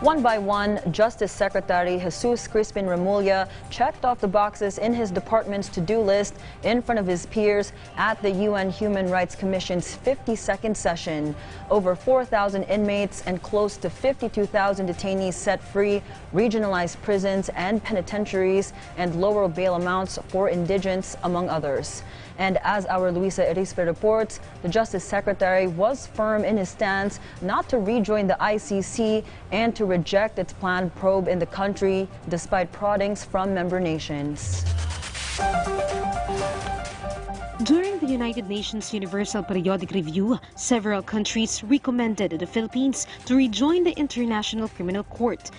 One by one, Justice Secretary Jesus Crispin Remulla checked off the boxes in his department's to-do list in front of his peers at the UN Human Rights Commission's 52nd session. Over 4,000 inmates and close to 52,000 detainees set free, regionalized prisons and penitentiaries, and lower bail amounts for indigents, among others. And as our Luisa Erispe reports, the Justice Secretary was firm in his stance not to rejoin the ICC and to reject its planned probe in the country despite proddings from member nations. During the United Nations Universal Periodic Review, several countries recommended the Philippines to rejoin the International Criminal Court.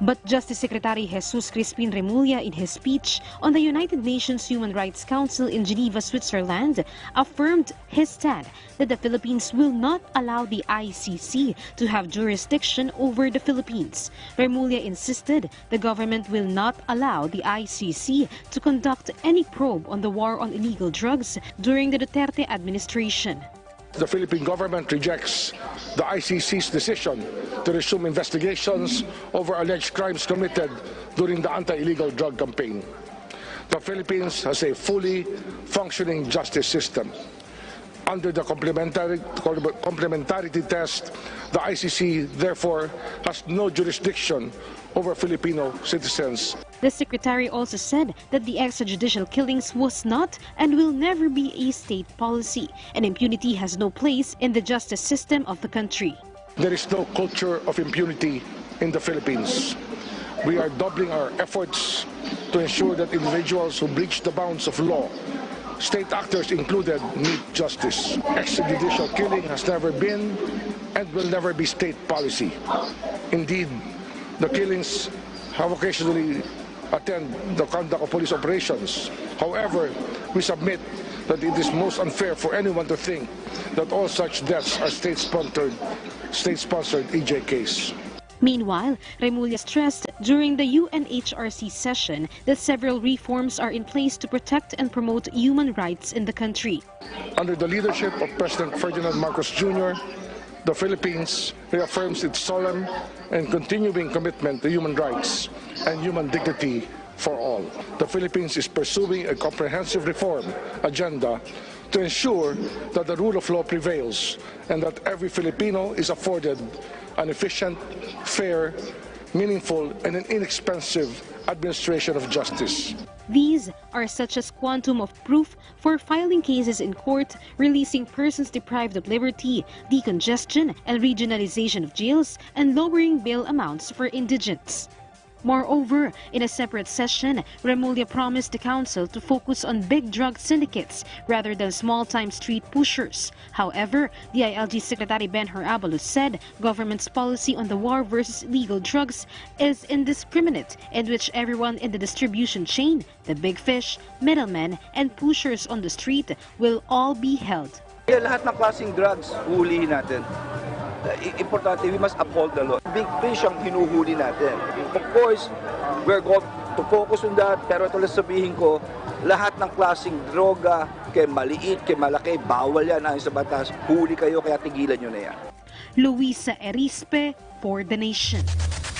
But Justice Secretary Jesus Crispin Remulla, in his speech on the United Nations Human Rights Council in Geneva, Switzerland, affirmed his stand that the Philippines will not allow the ICC to have jurisdiction over the Philippines. Remulla insisted the government will not allow the ICC to conduct any probe on the war on illegal drugs during the Duterte administration. The Philippine government rejects the ICC's decision to resume investigations over alleged crimes committed during the anti-illegal drug campaign. The Philippines has a fully functioning justice system. Under the complementarity test, the ICC therefore has no jurisdiction over Filipino citizens. The Secretary also said that the extrajudicial killings was not and will never be a state policy, and impunity has no place in the justice system of the country. There is no culture of impunity in the Philippines. We are doubling our efforts to ensure that individuals who breach the bounds of law, state actors included, need justice. Extrajudicial killing has never been and will never be state policy. Indeed, the killings have occasionally attend the conduct of police operations. However, we submit that it is most unfair for anyone to think that all such deaths are state-sponsored EJKs. Meanwhile, Remulla stressed during the UNHRC session that several reforms are in place to protect and promote human rights in the country. Under the leadership of President Ferdinand Marcos Jr., the Philippines reaffirms its solemn and continuing commitment to human rights and human dignity for all. The Philippines is pursuing a comprehensive reform agenda to ensure that the rule of law prevails and that every Filipino is afforded an efficient, fair, meaningful, and an inexpensive administration of justice. These are such as quantum of proof for filing cases in court, releasing persons deprived of liberty, decongestion and regionalization of jails, and lowering bail amounts for indigents. Moreover, in a separate session, Remulla promised the council to focus on big drug syndicates rather than small-time street pushers. However, the ILG Secretary Ben-Hur Abalos said government's policy on the war versus illegal drugs is indiscriminate, in which everyone in the distribution chain, the big fish, middlemen, and pushers on the street will all be held. Lahat ng klaseng drugs, hulihin natin. Importante, we must uphold the law. Big fish ang hinuhuli natin. Of course, we're going to focus on that, pero ito lang sabihin ko, lahat ng klaseng droga, kay maliit, kay malaki, bawal yan ayon sa batas. Huli kayo, kaya tigilan nyo na yan. Luisa Erispe for The Nation.